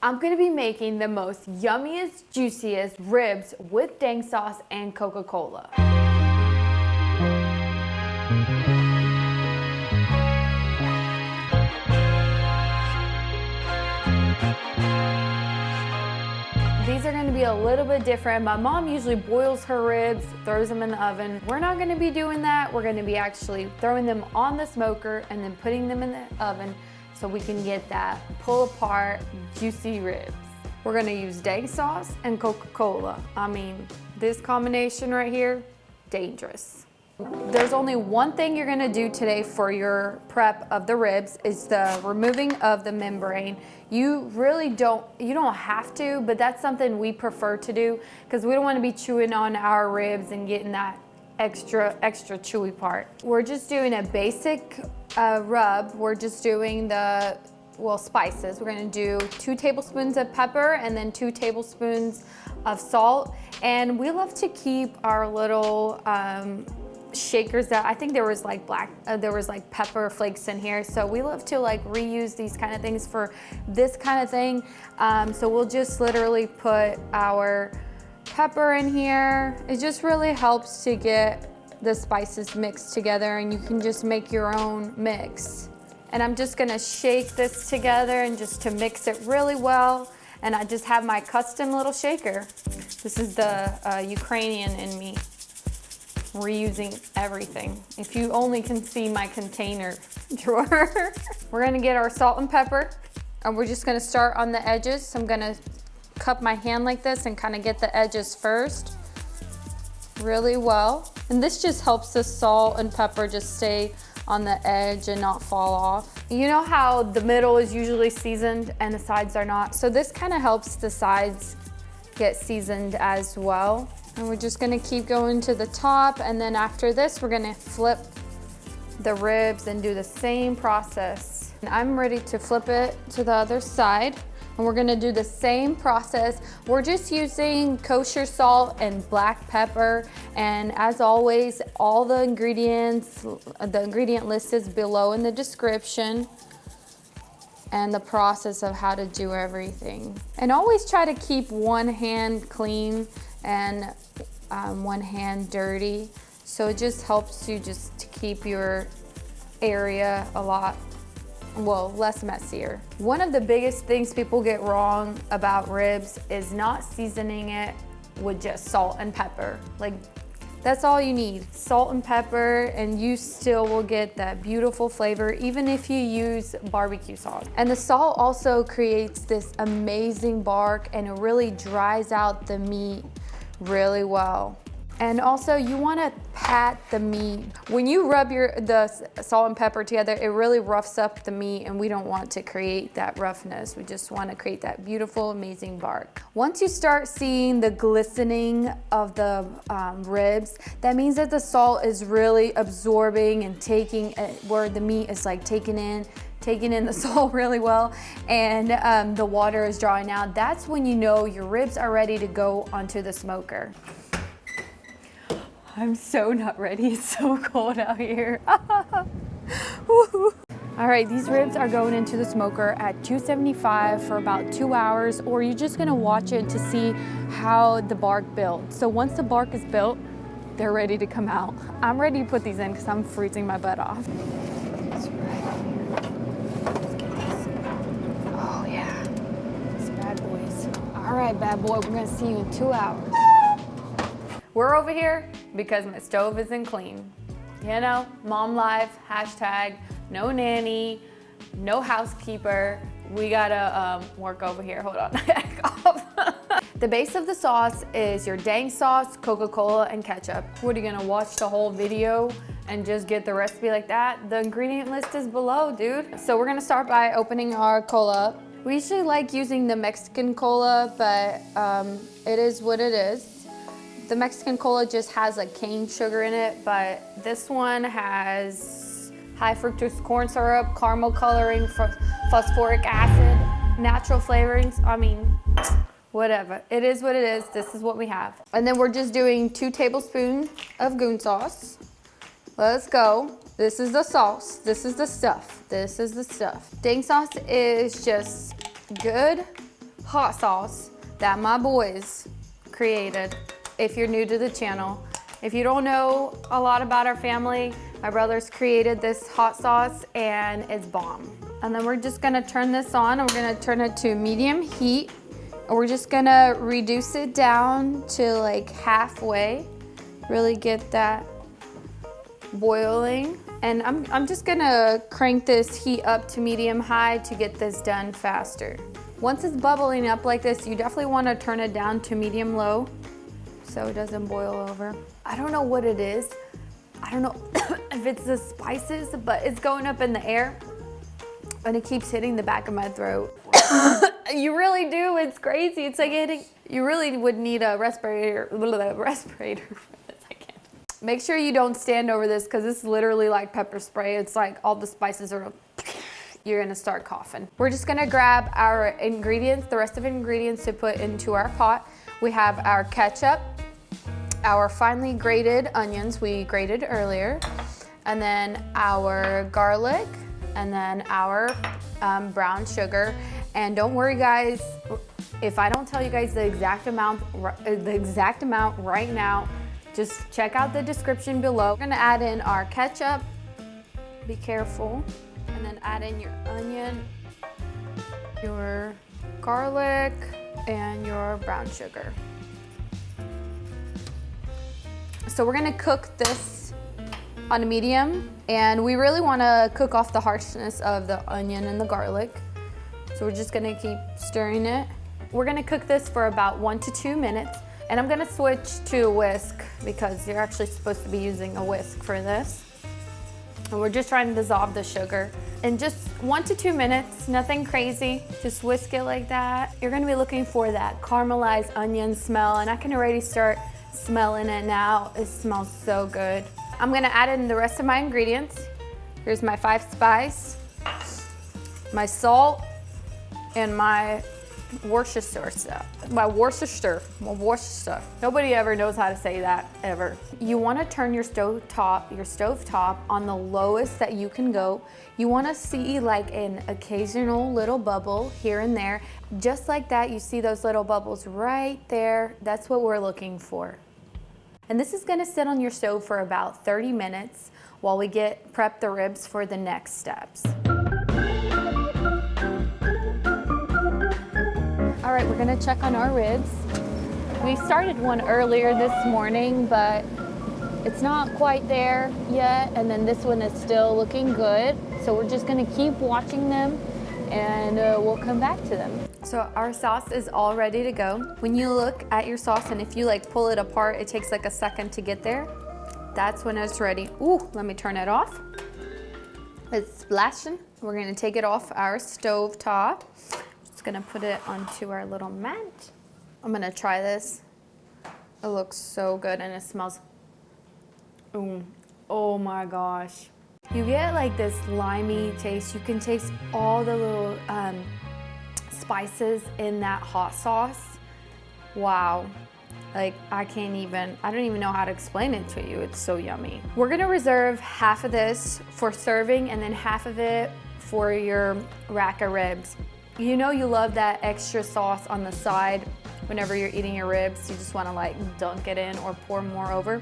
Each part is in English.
I'm gonna be making the most yummiest, juiciest ribs with Dang sauce and Coca-Cola. These are gonna be a little bit different. My mom usually boils her ribs, throws them in the oven. We're not gonna be doing that. We're gonna be actually throwing them on the smoker and then putting them in the oven so we can get that pull apart, juicy ribs. We're gonna use Dang sauce and Coca-Cola. I mean, this combination right here, dangerous. There's only one thing you're gonna do today for your prep of the ribs is the removing of the membrane. You really don't have to, but that's something we prefer to do because we don't wanna be chewing on our ribs and getting that extra chewy part. We're just doing a basic rub. We're just doing the, spices. We're gonna do 2 tablespoons of pepper and then 2 tablespoons of salt. And we love to keep our little, shakers that I think there was like pepper flakes in here, so we love to like reuse these kind of things for this kind of thing. So we'll just literally put our pepper in here. It just really helps to get the spices mixed together, and you can just make your own mix. And I'm just gonna shake this together and just to mix it really well. And I just have my custom little shaker. This is the Ukrainian in me. Reusing everything. If you only can see my container drawer. We're gonna get our salt and pepper, and we're just gonna start on the edges. So I'm gonna cup my hand like this and kind of get the edges first really well. And this just helps the salt and pepper just stay on the edge and not fall off. You know how the middle is usually seasoned and the sides are not? So this kind of helps the sides get seasoned as well. And we're just gonna keep going to the top, and then after this, we're gonna flip the ribs and do the same process. And I'm ready to flip it to the other side, and we're gonna do the same process. We're just using kosher salt and black pepper, and as always, all the ingredients, the ingredient list is below in the description, and the process of how to do everything. And always try to keep one hand clean and one hand dirty. So it just helps you just to keep your area a lot, less messier. One of the biggest things people get wrong about ribs is not seasoning it with just salt and pepper. Like, that's all you need, salt and pepper, and you still will get that beautiful flavor even if you use barbecue sauce. And the salt also creates this amazing bark, and it really dries out the meat really well. And also you want to pat the meat. When you rub the salt and pepper together, it really roughs up the meat, and we don't want to create that roughness. We just want to create that beautiful, amazing bark. Once you start seeing the glistening of the ribs, that means that the salt is really absorbing and taking it, where the meat is like taking in the salt really well, and the water is drawing out. That's when you know your ribs are ready to go onto the smoker. I'm so not ready, it's so cold out here. All right, these ribs are going into the smoker at 275 for about 2 hours, or you're just gonna watch it to see how the bark builds. So once the bark is built, they're ready to come out. I'm ready to put these in because I'm freezing my butt off. It's right here. Let's get this. Oh yeah, it's bad boys. All right, bad boy, we're gonna see you in 2 hours. We're over here because my stove isn't clean. You know, mom life, hashtag, no nanny, no housekeeper. We gotta work over here. Hold on. The base of the sauce is your Dang sauce, Coca-Cola, and ketchup. What, are you gonna watch the whole video and just get the recipe like that? The ingredient list is below, dude. So we're gonna start by opening our cola up. We usually like using the Mexican cola, but it is what it is. The Mexican cola just has like cane sugar in it, but this one has high fructose corn syrup, caramel coloring, phosphoric acid, natural flavorings. I mean, whatever. It is what it is. This is what we have. And then we're just doing 2 tablespoons of goon sauce. Let's go. This is the sauce. This is the stuff. This is the stuff. Dang sauce is just good, hot sauce that my boys created. If you're new to the channel, if you don't know a lot about our family, my brothers created this hot sauce and it's bomb. And then we're just gonna turn this on and we're gonna turn it to medium heat. And we're just gonna reduce it down to like halfway. Really get that boiling. And I'm just gonna crank this heat up to medium high to get this done faster. Once it's bubbling up like this, you definitely wanna turn it down to medium low so it doesn't boil over. I don't know what it is. I don't know if it's the spices, but it's going up in the air and it keeps hitting the back of my throat. You really do, it's crazy. It's like hitting, you really would need a respirator for this, I can't. Make sure you don't stand over this because it's literally like pepper spray. It's like all the spices are, you're gonna start coughing. We're just gonna grab our ingredients, the rest of the ingredients to put into our pot. We have our ketchup, our finely grated onions we grated earlier, and then our garlic, and then our brown sugar. And don't worry guys, if I don't tell you guys the exact amount right now, just check out the description below. We're gonna add in our ketchup, be careful, and then add in your onion, your garlic, and your brown sugar. So we're gonna cook this on a medium, and we really wanna cook off the harshness of the onion and the garlic. So we're just gonna keep stirring it. We're gonna cook this for about 1 to 2 minutes, and I'm gonna switch to a whisk because you're actually supposed to be using a whisk for this. And we're just trying to dissolve the sugar. In just 1 to 2 minutes, nothing crazy, just whisk it like that. You're gonna be looking for that caramelized onion smell, and I can already start smelling it now. It smells so good. I'm gonna add in the rest of my ingredients. Here's my 5 spice, my salt, and my Worchestire. Nobody ever knows how to say that, ever. You wanna turn your stove top on the lowest that you can go. You wanna see like an occasional little bubble here and there. Just like that, you see those little bubbles right there. That's what we're looking for. And this is gonna sit on your stove for about 30 minutes while we prep the ribs for the next steps. All right, we're gonna check on our ribs. We started one earlier this morning, but it's not quite there yet. And then this one is still looking good. So we're just gonna keep watching them and we'll come back to them. So our sauce is all ready to go. When you look at your sauce and if you like pull it apart, it takes like a second to get there. That's when it's ready. Ooh, let me turn it off. It's splashing. We're gonna take it off our stove top. Just gonna put it onto our little mat. I'm gonna try this. It looks so good and it smells, oh my gosh. You get like this limey taste. You can taste all the little spices in that hot sauce. Wow. Like I don't even know how to explain it to you. It's so yummy. We're gonna reserve half of this for serving and then half of it for your rack of ribs. You know you love that extra sauce on the side whenever you're eating your ribs. You just wanna like dunk it in or pour more over.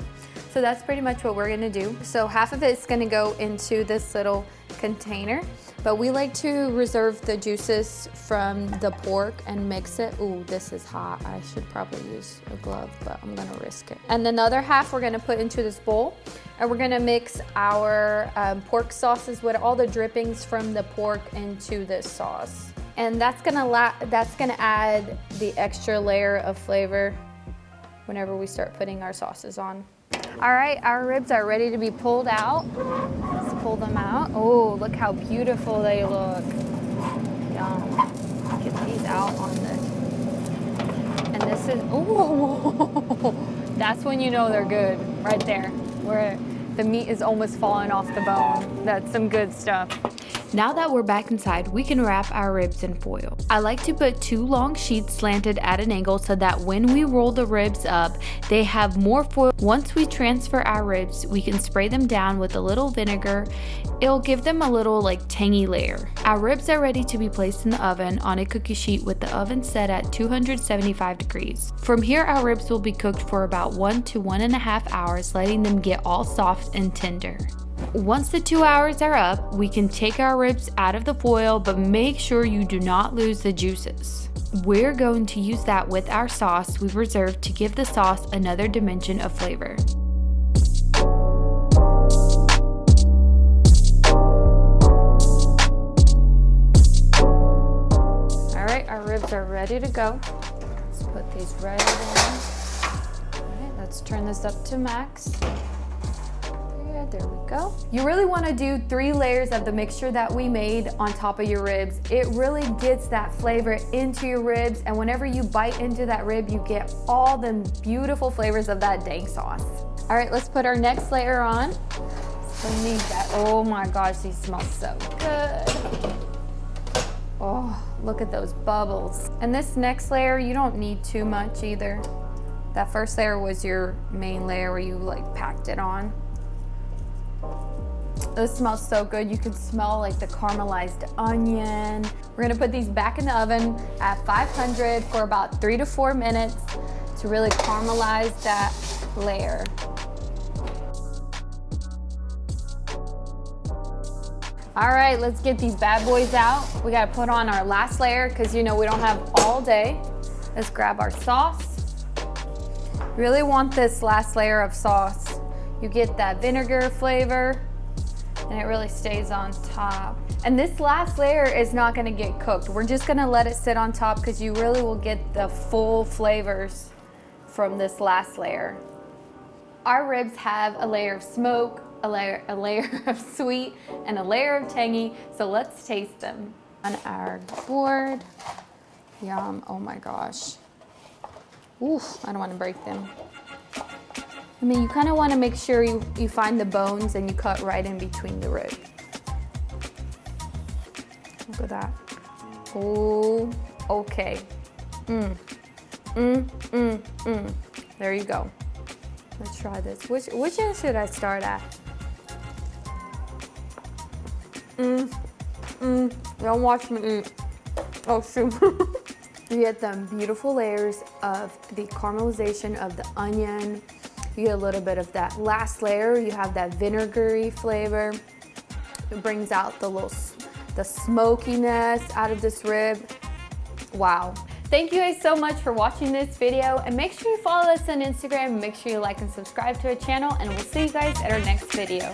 So that's pretty much what we're gonna do. So half of it's gonna go into this little container, but we like to reserve the juices from the pork and mix it. Ooh, this is hot. I should probably use a glove, but I'm gonna risk it. And then the other half we're gonna put into this bowl, and we're gonna mix our pork sauces with all the drippings from the pork into this sauce. And that's gonna add the extra layer of flavor whenever we start putting our sauces on. All right, our ribs are ready to be pulled out. Let's pull them out. Oh, look how beautiful they look. Yum. Get these out on this. And this is, oh, that's when you know they're good, right there, where the meat is almost falling off the bone. That's some good stuff. Now that we're back inside, we can wrap our ribs in foil. I like to put 2 long sheets slanted at an angle so that when we roll the ribs up, they have more foil. Once we transfer our ribs, we can spray them down with a little vinegar. It'll give them a little tangy layer. Our ribs are ready to be placed in the oven on a cookie sheet with the oven set at 275 degrees. From here, our ribs will be cooked for about 1 to 1.5 hours, letting them get all soft and tender. Once the 2 hours are up, we can take our ribs out of the foil, but make sure you do not lose the juices. We're going to use that with our sauce we've reserved to give the sauce another dimension of flavor. All right, our ribs are ready to go. Let's put these right in. All right, let's turn this up to max. There we go. You really want to do 3 layers of the mixture that we made on top of your ribs. It really gets that flavor into your ribs, and whenever you bite into that rib, you get all the beautiful flavors of that dang sauce. All right, let's put our next layer on. So we need that. Oh my gosh, these smell so good. Oh, look at those bubbles. And this next layer, you don't need too much either. That first layer was your main layer where you packed it on. This smells so good. You can smell the caramelized onion. We're gonna put these back in the oven at 500 for about 3 to 4 minutes to really caramelize that layer. All right, let's get these bad boys out. We gotta put on our last layer because we don't have all day. Let's grab our sauce. Really want this last layer of sauce. You get that vinegar flavor, and it really stays on top. And this last layer is not gonna get cooked. We're just gonna let it sit on top because you really will get the full flavors from this last layer. Our ribs have a layer of smoke, a layer of sweet, and a layer of tangy, so let's taste them. On our board, yum, oh my gosh. Oof, I don't wanna break them. I mean, you kind of want to make sure you find the bones and you cut right in between the ribs. Look at that. Oh, okay. There you go. Let's try this. Which end should I start at? Don't watch me eat. Oh, shoot. You get them beautiful layers of the caramelization of the onion. You get a little bit of that last layer. You have that vinegary flavor. It brings out the smokiness out of this rib. Wow. Thank you guys so much for watching this video, and make sure you follow us on Instagram, and make sure you like and subscribe to our channel, and we'll see you guys at our next video.